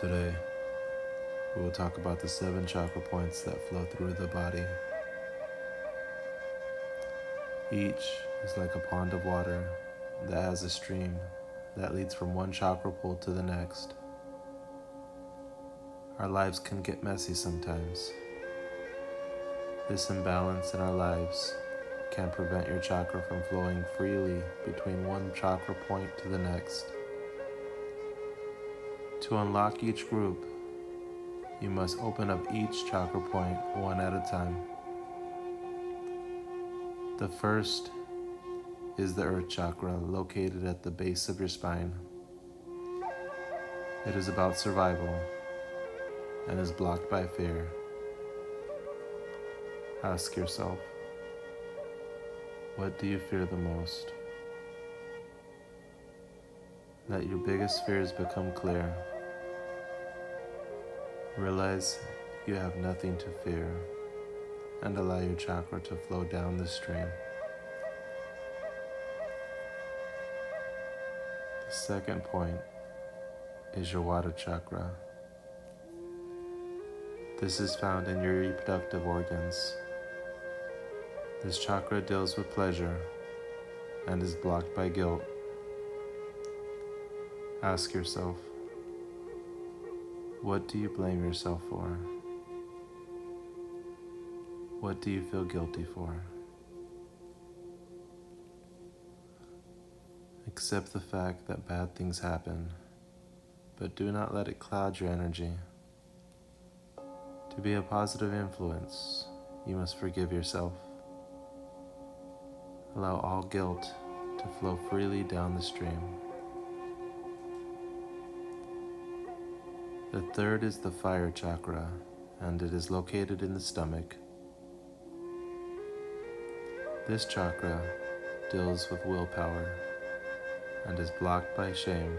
Today, we will talk about the 7 chakra points that flow through the body. Each is like a pond of water that has a stream that leads from one chakra pole to the next. Our lives can get messy sometimes. This imbalance in our lives can prevent your chakra from flowing freely between one chakra point to the next. To unlock each group, you must open up each chakra point one at a time. The first is the Earth Chakra, located at the base of your spine. It is about survival and is blocked by fear. Ask yourself, what do you fear the most? Let your biggest fears become clear. Realize you have nothing to fear and allow your chakra to flow down the stream. The second point is your Vata chakra. This is found in your reproductive organs. This chakra deals with pleasure and is blocked by guilt. Ask yourself, what do you blame yourself for? What do you feel guilty for? Accept the fact that bad things happen, but do not let it cloud your energy. To be a positive influence, you must forgive yourself. Allow all guilt to flow freely down the stream. The third is the fire chakra, and it is located in the stomach. This chakra deals with willpower and is blocked by shame.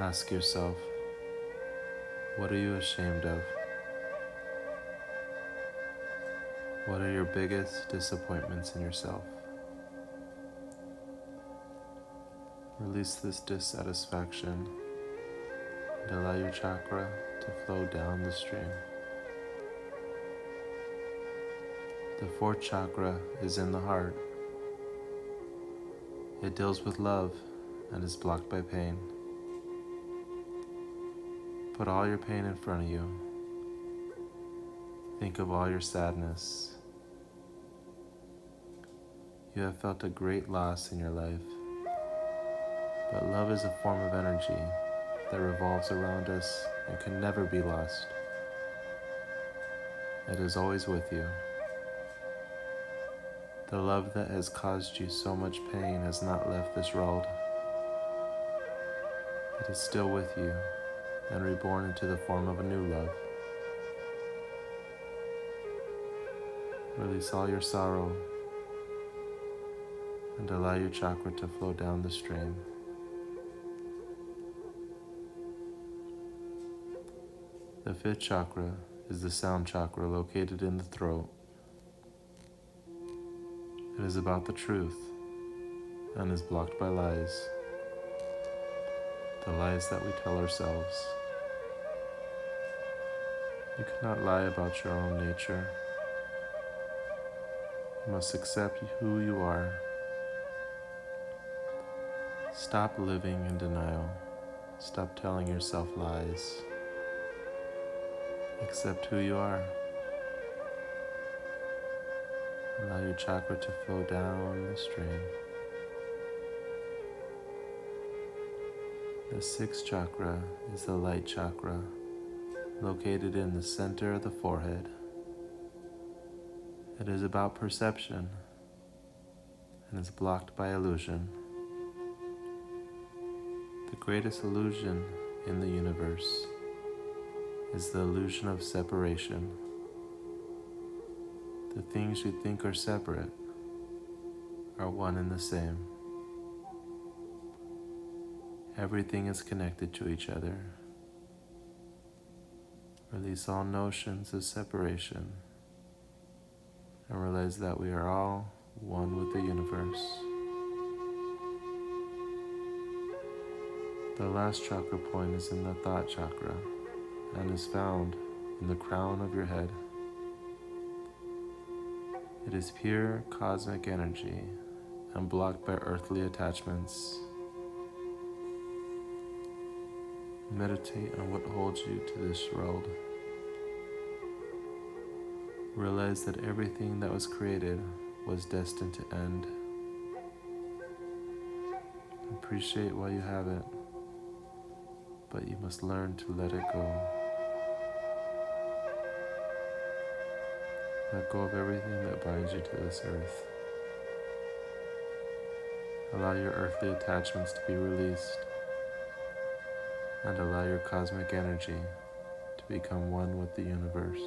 Ask yourself, what are you ashamed of? What are your biggest disappointments in yourself? Release this dissatisfaction and allow your chakra to flow down the stream. The fourth chakra is in the heart. It deals with love and is blocked by pain. Put all your pain in front of you. Think of all your sadness. You have felt a great loss in your life, but love is a form of energy that revolves around us and can never be lost. It is always with you. The love that has caused you so much pain has not left this world. It is still with you and reborn into the form of a new love. Release all your sorrow and allow your chakra to flow down the stream. The fifth chakra is the sound chakra, located in the throat. It is about the truth and is blocked by lies. The lies that we tell ourselves. You cannot lie about your own nature. You must accept who you are. Stop living in denial. Stop telling yourself lies. Accept who you are. Allow your chakra to flow down the stream. The sixth chakra is the light chakra, located in the center of the forehead. It is about perception and is blocked by illusion. The greatest illusion in the universe is the illusion of separation. The things you think are separate are one and the same. Everything is connected to each other. Release all notions of separation and realize that we are all one with the universe. The last chakra point is in the thought chakra and is found in the crown of your head. It is pure cosmic energy and blocked by earthly attachments. Meditate on what holds you to this world. Realize that everything that was created was destined to end. Appreciate while you have it, but you must learn to let it go. Let go of everything that binds you to this earth. Allow your earthly attachments to be released, and allow your cosmic energy to become one with the universe.